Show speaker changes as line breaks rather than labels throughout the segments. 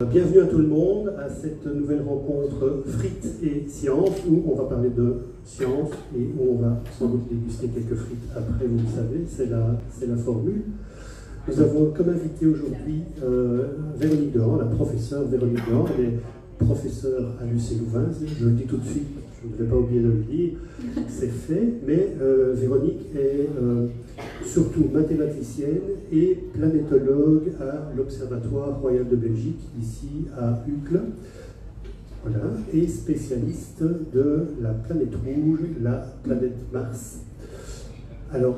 Bienvenue à tout le monde à cette nouvelle rencontre frites et sciences où on va parler de science et où on va sans doute déguster quelques frites après, vous le savez, c'est la formule. Nous avons comme invité aujourd'hui Véronique Dehan, la professeure Véronique Dehan. Elle est professeure à l'UC Louvain, je le dis tout de suite, je ne vais pas oublier de le dire, c'est fait, mais Véronique est surtout mathématicienne et planétologue à l'Observatoire Royal de Belgique, ici à Uccle, voilà, et spécialiste de la planète rouge, la planète Mars. Alors,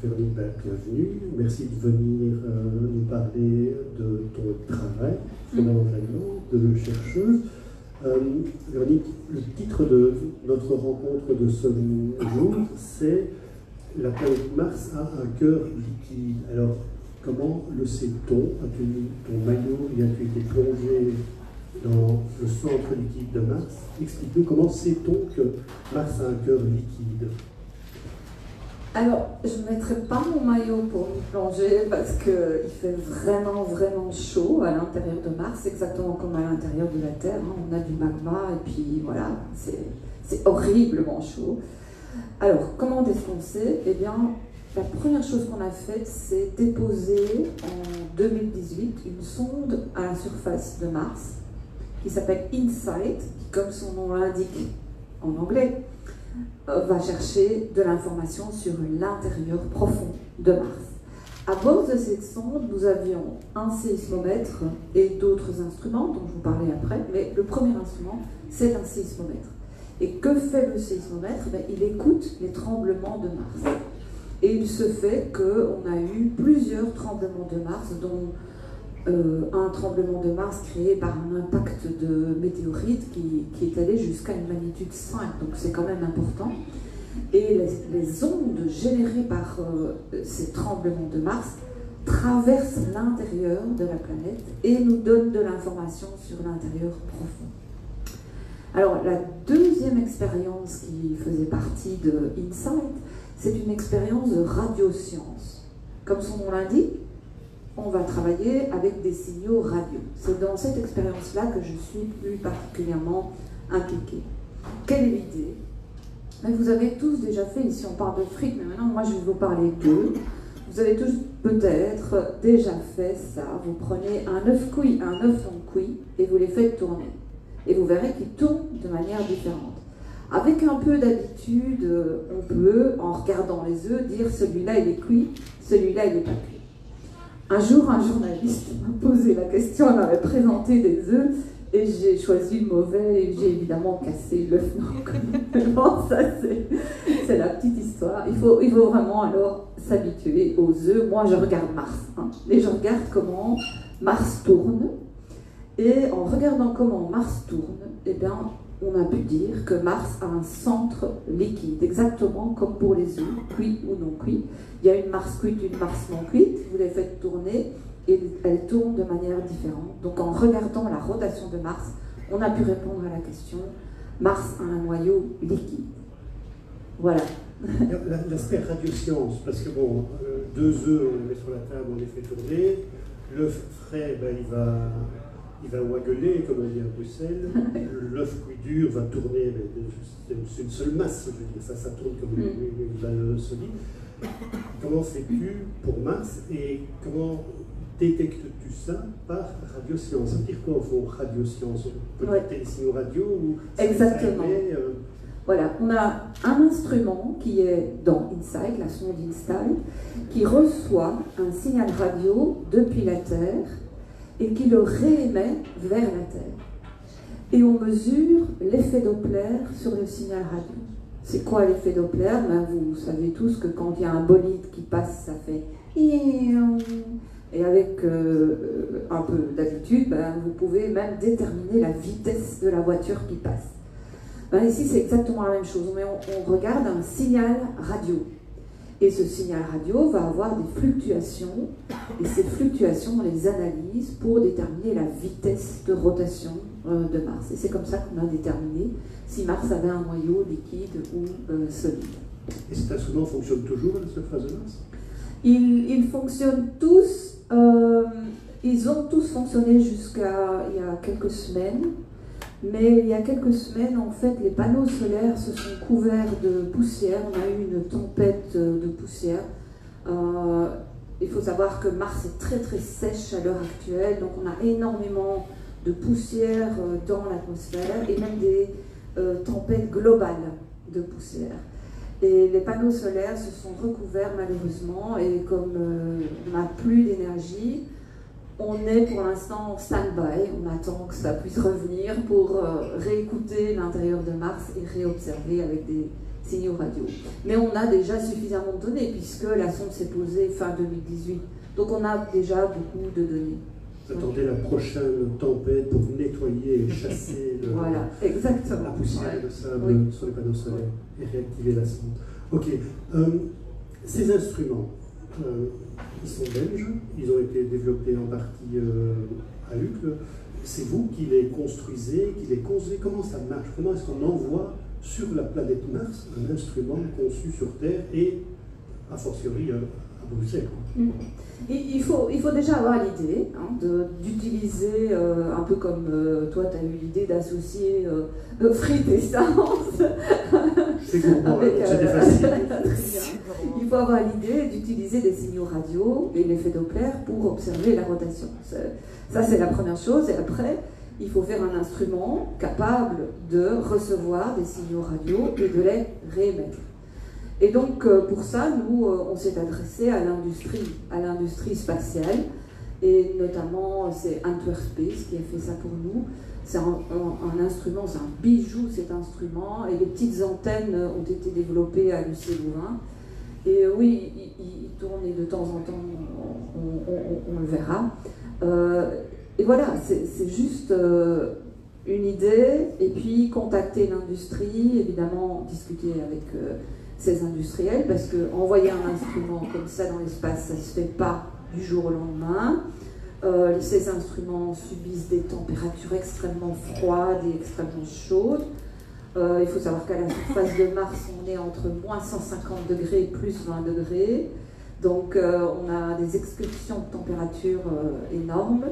Véronique, bienvenue. Merci de venir nous parler de ton travail, fondamentalement, de chercheuse. Véronique, le titre de notre rencontre de ce jour, c'est « La planète Mars a un cœur liquide ». Alors, comment le sait-on? As-tu mis ton maillot et as-tu été plongé dans le centre liquide de Mars? Explique-nous, comment sait-on que Mars a un cœur liquide?
Alors, je ne mettrai pas mon maillot pour m'y plonger parce qu'il fait vraiment, vraiment chaud à l'intérieur de Mars, exactement comme à l'intérieur de la Terre. On a du magma et puis voilà, c'est horriblement chaud. Alors, comment est-ce qu'on sait? Eh bien, la première chose qu'on a faite, c'est déposer en 2018 une sonde à la surface de Mars qui s'appelle InSight, qui, comme son nom l'indique en anglais, va chercher de l'information sur l'intérieur profond de Mars. À bord de cette sonde, nous avions un séismomètre et d'autres instruments dont je vous parlais après, mais le premier instrument, c'est un séismomètre. Et que fait le séismomètre? Il écoute les tremblements de Mars. Et il se fait qu'on a eu plusieurs tremblements de Mars, dont un tremblement de Mars créé par un impact de météorite qui est allé jusqu'à une magnitude 5, donc c'est quand même important. Et les ondes générées par ces tremblements de Mars traversent l'intérieur de la planète et nous donnent de l'information sur l'intérieur profond. Alors la deuxième expérience qui faisait partie de InSight, c'est une expérience de radioscience. Comme son nom l'indique, on va travailler avec des signaux radio. C'est dans cette expérience-là que je suis plus particulièrement impliquée. Quelle est l'idée? Vous avez tous déjà fait, ici on parle de frites, mais maintenant moi je vais vous parler d'œufs. Vous avez tous peut-être déjà fait ça. Vous prenez un œuf cuit, un œuf non cuit, et vous les faites tourner. Et vous verrez qu'ils tournent de manière différente. Avec un peu d'habitude, on peut, en regardant les œufs, dire celui-là il est cuit, celui-là il n'est pas cuit. Un jour, un journaliste m'a posé la question, elle m'avait présenté des œufs et j'ai choisi le mauvais et j'ai évidemment cassé l'œuf non. Bon, ça c'est la petite histoire. Il faut vraiment alors s'habituer aux œufs. Moi, je regarde Mars et je regarde comment Mars tourne. Et en regardant comment Mars tourne, eh bien, on a pu dire que Mars a un centre liquide, exactement comme pour les œufs, cuits ou non cuits. Il y a une Mars cuite, une Mars non cuite, vous les faites tourner et elles tournent de manière différente. Donc en regardant la rotation de Mars, on a pu répondre à la question, Mars a un noyau liquide. Voilà.
L'aspect radioscience, parce que bon, deux œufs, on les met sur la table, on les fait tourner, l'œuf frais, il va ouagueuler, comme on dit à Bruxelles. L'œuf cuit dur va tourner, mais c'est une seule masse, je veux dire, ça tourne comme une balle solide. Comment fais-tu pour Mars et comment détectes-tu ça par radioscience? Ça veut dire quoi au fond, radioscience? Peut-être des signaux radio ou
exactement. Voilà, on a un instrument qui est dans InSight, la sonde InSight, qui reçoit un signal radio depuis la Terre et qui le réémet vers la Terre. Et on mesure l'effet Doppler sur le signal radio. C'est quoi l'effet Doppler? Vous savez tous que quand il y a un bolide qui passe, ça fait... Et avec un peu d'habitude, vous pouvez même déterminer la vitesse de la voiture qui passe. Ici, c'est exactement la même chose. On regarde un signal radio. Et ce signal radio va avoir des fluctuations, et ces fluctuations, on les analyse pour déterminer la vitesse de rotation de Mars. Et c'est comme ça qu'on a déterminé si Mars avait un noyau liquide ou solide.
Et cet instrument fonctionne toujours à la surface de Mars?
Ils fonctionnent tous Ils ont tous fonctionné jusqu'à il y a quelques semaines, mais il y a quelques semaines, en fait, les panneaux solaires se sont couverts de poussière. On a eu une tempête de poussière. Il faut savoir que Mars est très très sèche à l'heure actuelle, donc on a énormément de poussière dans l'atmosphère et même des tempêtes globales de poussière. Et les panneaux solaires se sont recouverts malheureusement, et comme on n'a plus d'énergie, on est pour l'instant en stand-by. On attend que ça puisse revenir pour réécouter l'intérieur de Mars et réobserver avec des signaux radio. Mais on a déjà suffisamment de données puisque la sonde s'est posée fin 2018. Donc on a déjà beaucoup de données.
Vous attendez la prochaine tempête pour nettoyer et chasser
voilà, exactement.
La poussière et le sable sur les panneaux solaires et réactiver la sonde. Ok. Ces instruments, ils sont belges, ils ont été développés en partie à Uccle. C'est vous qui les construisez, qui les concevez. Comment ça marche? Comment est-ce qu'on envoie sur la planète Mars un instrument conçu sur Terre et, a fortiori, à Bruxelles?
Il faut déjà avoir l'idée d'utiliser, un peu comme toi tu as eu l'idée d'associer frites et sciences.
C'est gourmand, c'était facile.
Il faut avoir l'idée d'utiliser des signaux radio et l'effet Doppler pour observer la rotation. Ça c'est la première chose, et après il faut faire un instrument capable de recevoir des signaux radio et de les réémettre. Et donc, pour ça, nous, on s'est adressé à l'industrie spatiale, et notamment, c'est Antwerp Space qui a fait ça pour nous. C'est un instrument, c'est un bijou, cet instrument, et les petites antennes ont été développées à l'UC Louvain. Et oui, il tourne, et de temps en temps, on le verra. Et voilà, c'est juste une idée, et puis contacter l'industrie, évidemment, discuter avec ces industriels, parce qu'envoyer un instrument comme ça dans l'espace, ça ne se fait pas du jour au lendemain. Ces instruments subissent des températures extrêmement froides et extrêmement chaudes. Il faut savoir qu'à la surface de Mars, on est entre moins 150 degrés et plus 20 degrés. Donc on a des excursions de température énormes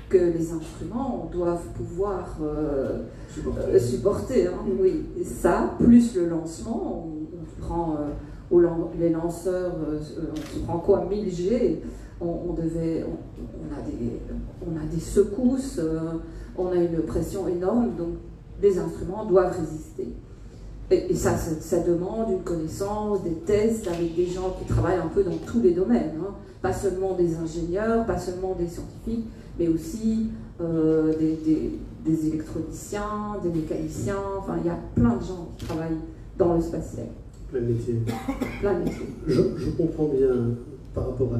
que les instruments doivent pouvoir supporter. Oui. Et ça, plus le lancement, on prend les lanceurs, on prend quoi, 1000 G, on a des secousses, on a une pression énorme, donc les instruments doivent résister. Et ça demande une connaissance, des tests avec des gens qui travaillent un peu dans tous les domaines, pas seulement des ingénieurs, pas seulement des scientifiques, mais aussi des électroniciens, des mécaniciens, enfin il y a plein de gens qui travaillent dans le spatial.
Plein de métiers.
Plein de métiers.
Je comprends bien par rapport au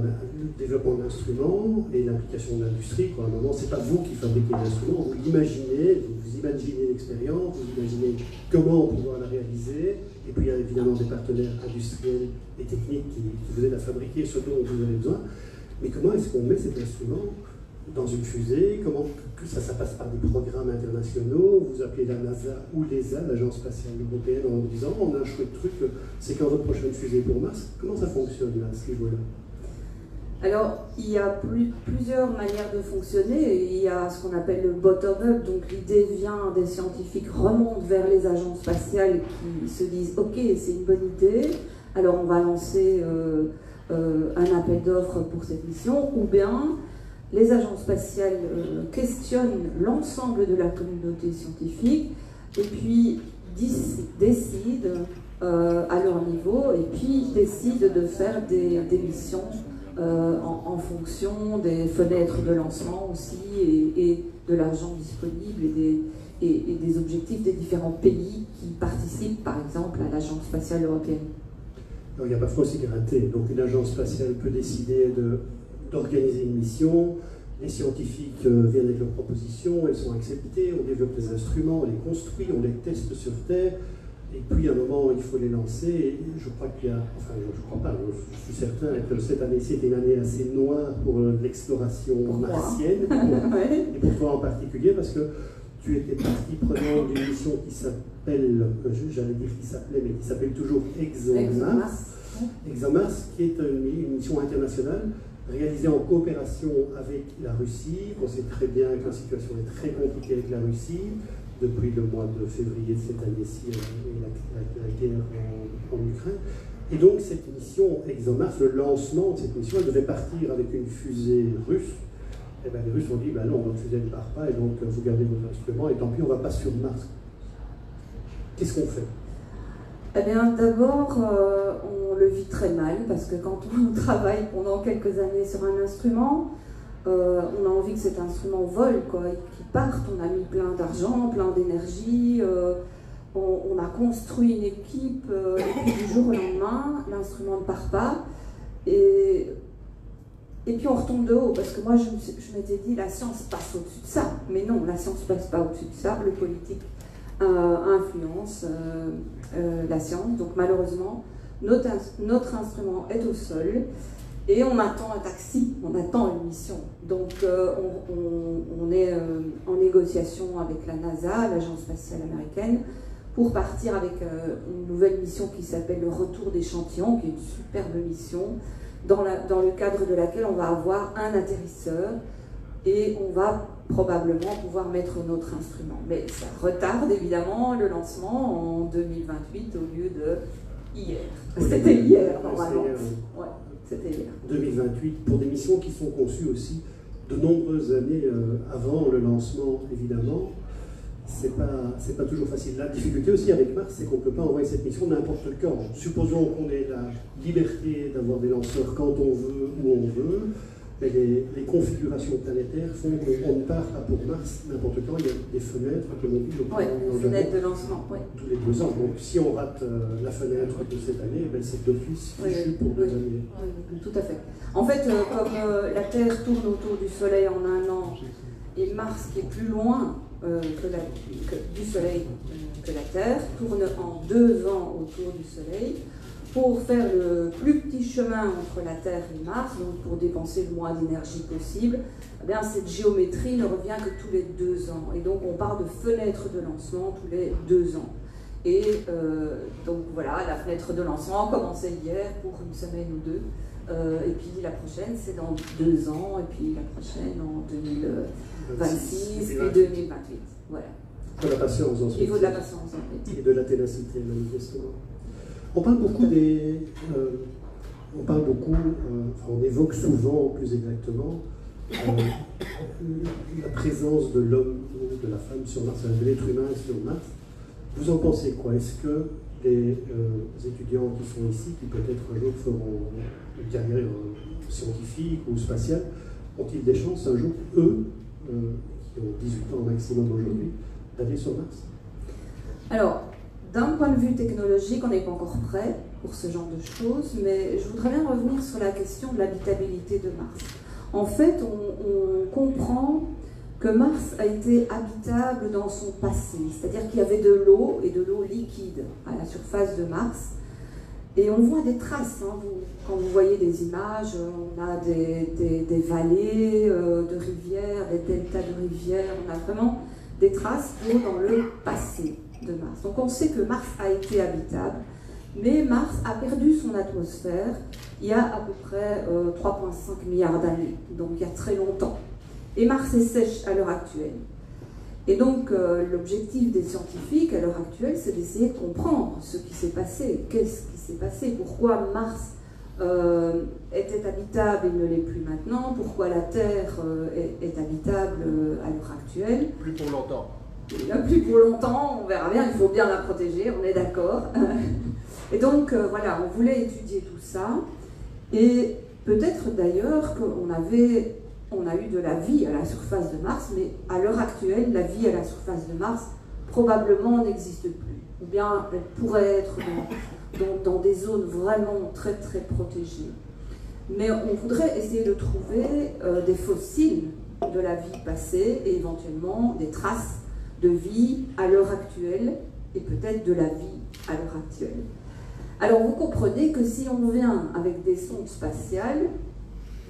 développement d'instruments et l'implication de l'industrie. À un moment, ce n'est pas vous qui fabriquez l'instrument, vous l'imaginez, vous imaginez l'expérience, vous imaginez comment pouvoir la réaliser, et puis il y a évidemment des partenaires industriels et techniques qui vous aident à fabriquer ce dont vous avez besoin. Mais comment est-ce qu'on met cet instrument dans une fusée? Comment que ça passe par des programmes internationaux? Vous appelez la NASA ou l'ESA, l'Agence spatiale européenne, en disant on a un chouette truc, c'est quand votre prochaine fusée pour Mars? Comment ça fonctionne là, à ce niveau-là?
Alors, il y a plusieurs manières de fonctionner. Il y a ce qu'on appelle le bottom-up, donc l'idée vient des scientifiques, remonte vers les agences spatiales qui se disent ok, c'est une bonne idée, alors on va lancer un appel d'offres pour cette mission, ou bien les agences spatiales questionnent l'ensemble de la communauté scientifique et puis décident à leur niveau, et puis décident de faire des missions en fonction des fenêtres de lancement aussi, et de l'argent disponible et des objectifs des différents pays qui participent par exemple à l'Agence spatiale européenne.
Alors, il n'y a pas fausse sécurité. Donc une agence spatiale peut décider d'organiser une mission, les scientifiques viennent avec leurs propositions, elles sont acceptées, on développe les instruments, on les construit, on les teste sur Terre, et puis à un moment il faut les lancer, et je crois qu'il y a, enfin je crois pas, je suis certain que cette année-ci était une année assez noire pour l'exploration martienne, et pour toi en particulier, parce que tu étais partie prenante d'une mission qui s'appelle, j'allais dire qui s'appelait, mais qui s'appelle toujours ExoMars, qui est une mission internationale réalisé en coopération avec la Russie. On sait très bien que la situation est très compliquée avec la Russie depuis le mois de février de cette année-ci et la guerre en Ukraine. Et donc cette mission ExoMars, le lancement de cette mission, elle devait partir avec une fusée russe. Et bien les Russes ont dit, ben non, notre fusée ne part pas, et donc vous gardez vos instruments, et tant pis, on ne va pas sur Mars. Qu'est-ce qu'on fait?
Eh bien, d'abord, on le vit très mal, parce que quand on travaille pendant quelques années sur un instrument, on a envie que cet instrument vole, quoi, qu'il parte. On a mis plein d'argent, plein d'énergie, on a construit une équipe, et puis du jour au lendemain, l'instrument ne part pas. Et puis on retombe de haut, parce que moi je m'étais dit, la science passe au-dessus de ça. Mais non, la science ne passe pas au-dessus de ça, le politique influence la science. Donc malheureusement, notre instrument est au sol, et on attend un taxi, on attend une mission. Donc on est en négociation avec la NASA, l'Agence spatiale américaine, pour partir avec une nouvelle mission qui s'appelle le Retour d'échantillons, qui est une superbe mission, dans le cadre de laquelle on va avoir un atterrisseur et on va probablement pouvoir mettre notre instrument. Mais ça retarde évidemment le lancement en 2028 au lieu de hier. C'était hier normalement. Ouais, c'était hier.
2028, pour des missions qui sont conçues aussi de nombreuses années avant le lancement, évidemment. C'est pas toujours facile. La difficulté aussi avec Mars, c'est qu'on ne peut pas envoyer cette mission n'importe quand. Supposons qu'on ait la liberté d'avoir des lanceurs quand on veut, où on veut, mais les configurations planétaires font qu'on ne part pas pour Mars n'importe quand. Il y a des fenêtres, comme on dit,
des fenêtres de lancement,
tous les 2 ans. Donc si on rate la fenêtre de cette année, ben, c'est d'office fichu pour 2 années.
Oui, tout à fait. En fait, comme la Terre tourne autour du Soleil en un an, et Mars, qui est plus loin du Soleil que la Terre, tourne en 2 ans autour du Soleil pour faire le plus petit chemin entre la Terre et Mars, donc pour dépenser le moins d'énergie possible. Eh bien, cette géométrie ne revient que tous les 2 ans. Et donc on part de fenêtres de lancement tous les 2 ans. Et donc voilà, la fenêtre de lancement commençait hier pour une semaine ou 2. Et puis la prochaine, c'est dans 2 ans, et puis la prochaine en 2026, puis 2028. Voilà.
Il faut de la patience ensuite.
Il faut de la patience en fait.
Et de la ténacité, manifestement. On parle beaucoup on évoque souvent, plus exactement, la présence de l'homme ou de la femme sur Mars, de l'être humain sur Mars. Vous en pensez quoi? Est-ce que les étudiants qui sont ici, qui peut-être un jour feront une carrière scientifique ou spatiale, ont-ils des chances un jour, eux, qui ont 18 ans au maximum aujourd'hui, d'aller sur Mars?
Alors, d'un point de vue technologique, on n'est pas encore prêt pour ce genre de choses, mais je voudrais bien revenir sur la question de l'habitabilité de Mars. En fait, on comprend que Mars a été habitable dans son passé, c'est-à-dire qu'il y avait de l'eau et de l'eau liquide à la surface de Mars. Et on voit des traces, hein. Quand vous voyez des images, on a des vallées de rivières, des deltas de rivières, on a vraiment des traces dans le passé de Mars. Donc on sait que Mars a été habitable, mais Mars a perdu son atmosphère il y a à peu près 3,5 milliards d'années, donc il y a très longtemps. Et Mars est sèche à l'heure actuelle. Et donc l'objectif des scientifiques à l'heure actuelle, c'est d'essayer de comprendre ce qui s'est passé. Qu'est-ce qui s'est passé? Pourquoi Mars était habitable et ne l'est plus maintenant? Pourquoi la Terre est habitable à l'heure actuelle?
Plus pour longtemps.
Plus pour longtemps, on verra bien, il faut bien la protéger, on est d'accord. Et donc voilà, on voulait étudier tout ça. Et peut-être d'ailleurs qu'on a eu de la vie à la surface de Mars, mais à l'heure actuelle, la vie à la surface de Mars probablement n'existe plus. Ou bien elle pourrait être dans des zones vraiment très très protégées. Mais on voudrait essayer de trouver des fossiles de la vie passée et éventuellement des traces de vie à l'heure actuelle et peut-être de la vie à l'heure actuelle. Alors vous comprenez que si on vient avec des sondes spatiales,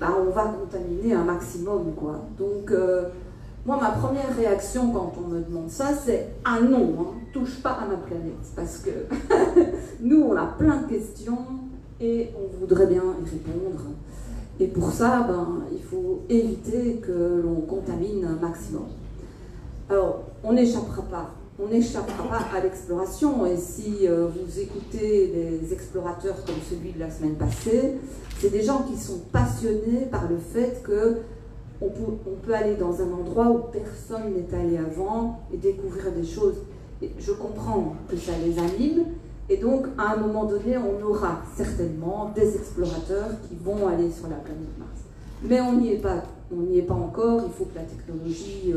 on va contaminer un maximum, quoi. Donc moi ma première réaction quand on me demande ça, c'est « Ah non, hein, touche pas à ma planète », parce que nous on a plein de questions et on voudrait bien y répondre. Et pour ça, il faut éviter que l'on contamine un maximum. Alors, on n'échappera pas à l'exploration. Et si vous écoutez les explorateurs comme celui de la semaine passée, c'est des gens qui sont passionnés par le fait qu'on peut aller dans un endroit où personne n'est allé avant et découvrir des choses. Et je comprends que ça les anime. Et donc, à un moment donné, on aura certainement des explorateurs qui vont aller sur la planète Mars. Mais on n'y est pas encore. Il faut que la technologie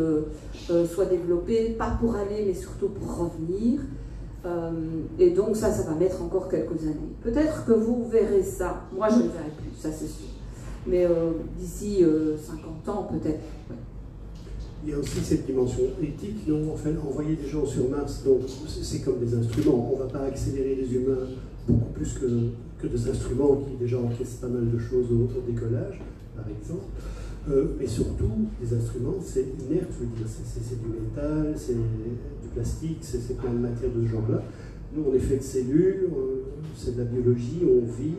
soit développée, pas pour aller, mais surtout pour revenir. Et donc ça va mettre encore quelques années. Peut-être que vous verrez ça. Moi, je ne le verrai plus, ça c'est sûr. Mais d'ici 50 ans, peut-être. Ouais.
Il y a aussi cette dimension éthique, non? Enfin, envoyer des gens sur Mars, donc c'est comme des instruments. On ne va pas accélérer les humains beaucoup plus que des instruments qui déjà encaissent pas mal de choses au décollage, par exemple. Mais surtout, des instruments, c'est inerte, je veux dire, c'est du métal, c'est du plastique, c'est plein de matières de ce genre-là. Nous, on est fait de cellules, c'est de la biologie, on vit.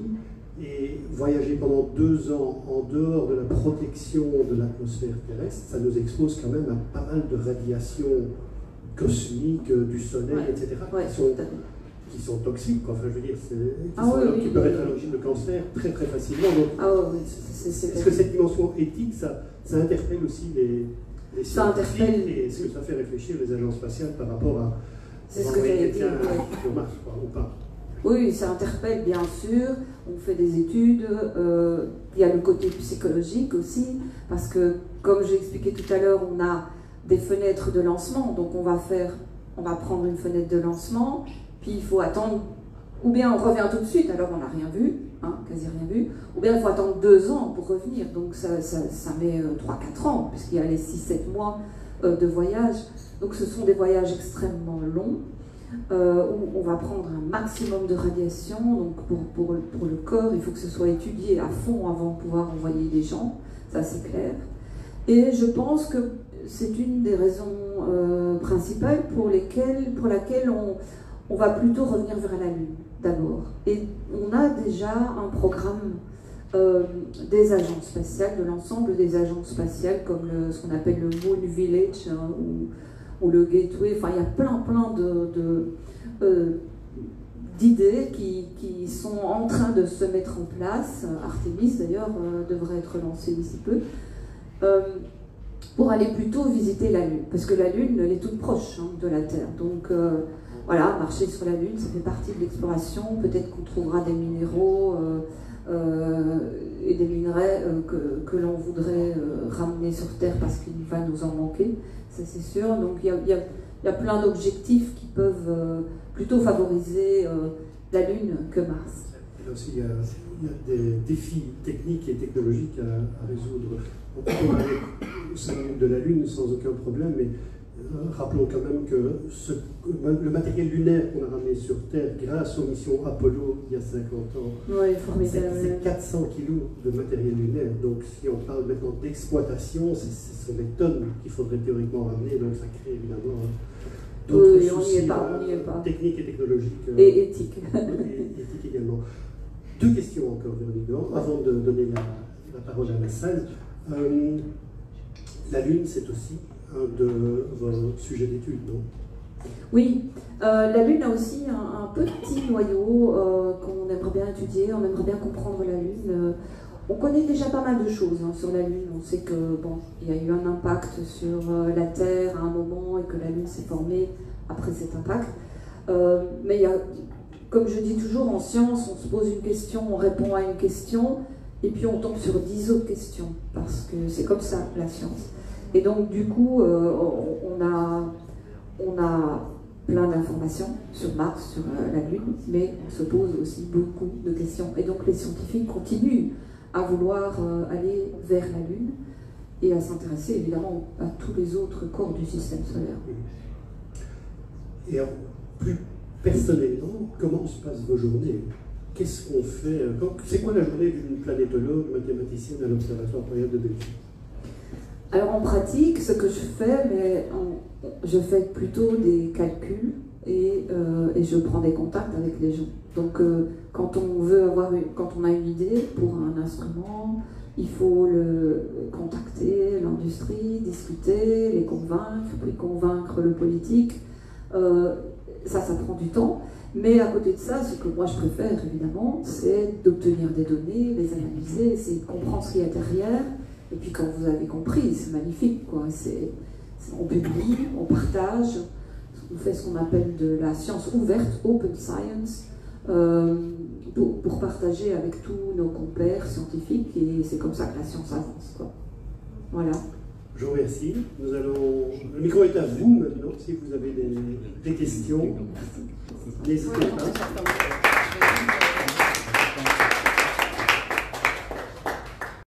Et voyager pendant 2 ans en dehors de la protection de l'atmosphère terrestre, ça nous expose quand même à pas mal de radiations cosmiques, du soleil, etc., qui sont toxiques, quoi. Enfin, je veux dire, qui peuvent être à l'origine de cancer très très facilement. Donc, est-ce que cette dimension éthique, ça interpelle aussi les scientifiques, et est-ce que ça fait réfléchir les agences spatiales par rapport à envoyer quelqu'un sur Mars, quoi, ou pas?
Oui, ça interpelle bien sûr, on fait des études, il y a le côté psychologique aussi, parce que comme j'ai expliqué tout à l'heure, on a des fenêtres de lancement, donc on va prendre une fenêtre de lancement, puis il faut attendre, ou bien on revient tout de suite, alors on n'a rien vu, quasi rien vu, ou bien il faut attendre 2 ans pour revenir, donc ça met 3-4 ans, puisqu'il y a les 6-7 mois de voyage, donc ce sont des voyages extrêmement longs, où on va prendre un maximum de radiation, donc pour le corps, il faut que ce soit étudié à fond avant de pouvoir envoyer des gens, ça c'est clair. Et je pense que c'est une des raisons principales pour laquelle on va plutôt revenir vers la Lune, d'abord. Et on a déjà un programme des agences spatiales, de l'ensemble des agences spatiales, comme ce qu'on appelle le Moon Village, ou le Gateway, enfin il y a plein d'idées qui sont en train de se mettre en place. Artemis d'ailleurs devrait être lancé d'ici peu, pour aller plutôt visiter la Lune, parce que la Lune elle est toute proche de la Terre, donc voilà, marcher sur la Lune ça fait partie de l'exploration, peut-être qu'on trouvera des minéraux et des minerais que l'on voudrait ramener sur Terre parce qu'il va nous en manquer, ça c'est sûr. Donc il y a plein d'objectifs qui peuvent plutôt favoriser la Lune que Mars.
Et là aussi, il y a des défis techniques et technologiques à résoudre. On peut aller au sein de la Lune sans aucun problème, mais rappelons quand même que le matériel lunaire qu'on a ramené sur Terre grâce aux missions Apollo il y a 50 ans, c'est 400 kilos de matériel lunaire. Donc si on parle maintenant d'exploitation, ce sont des tonnes qu'il faudrait théoriquement ramener, donc ça crée évidemment d'autres soucis techniques et technologiques.
Et éthiques.
Et éthiques également. 2 questions encore, Véronique, avant de donner la parole à la salle. La Lune, c'est aussi un de vos sujets d'étude, non?
Oui, la Lune a aussi un petit noyau qu'on aimerait bien étudier, on aimerait bien comprendre la Lune. On connaît déjà pas mal de choses sur la Lune. On sait que il y a eu un impact sur la Terre à un moment et que la Lune s'est formée après cet impact. Mais il y a, comme je dis toujours en science, on se pose une question, on répond à une question, et puis on tombe sur 10 autres questions, parce que c'est comme ça la science. Et donc du coup, on a plein d'informations sur Mars, sur la Lune, mais on se pose aussi beaucoup de questions. Et donc les scientifiques continuent à vouloir aller vers la Lune et à s'intéresser évidemment à tous les autres corps du système solaire.
Et plus personnellement, comment se passent vos journées? Qu'est-ce qu'on fait? C'est quoi la journée d'une planétologue, mathématicienne à l'Observatoire royal de Belgique?
Alors en pratique, ce que je fais, je fais plutôt des calculs et je prends des contacts avec les gens. Donc quand on a une idée pour un instrument, Il faut contacter l'industrie, discuter, les convaincre, puis convaincre le politique. Ça prend du temps. Mais à côté de ça, ce que moi je préfère évidemment, c'est d'obtenir des données, les analyser, essayer de comprendre ce qu'il y a derrière. Et puis quand vous avez compris, c'est magnifique, quoi. On publie, on partage, on fait ce qu'on appelle de la science ouverte, open science, pour partager avec tous nos compères scientifiques, et c'est comme ça que la science avance, quoi. Voilà.
Je vous remercie. Le micro est à vous maintenant, si vous avez des questions. N'hésitez pas.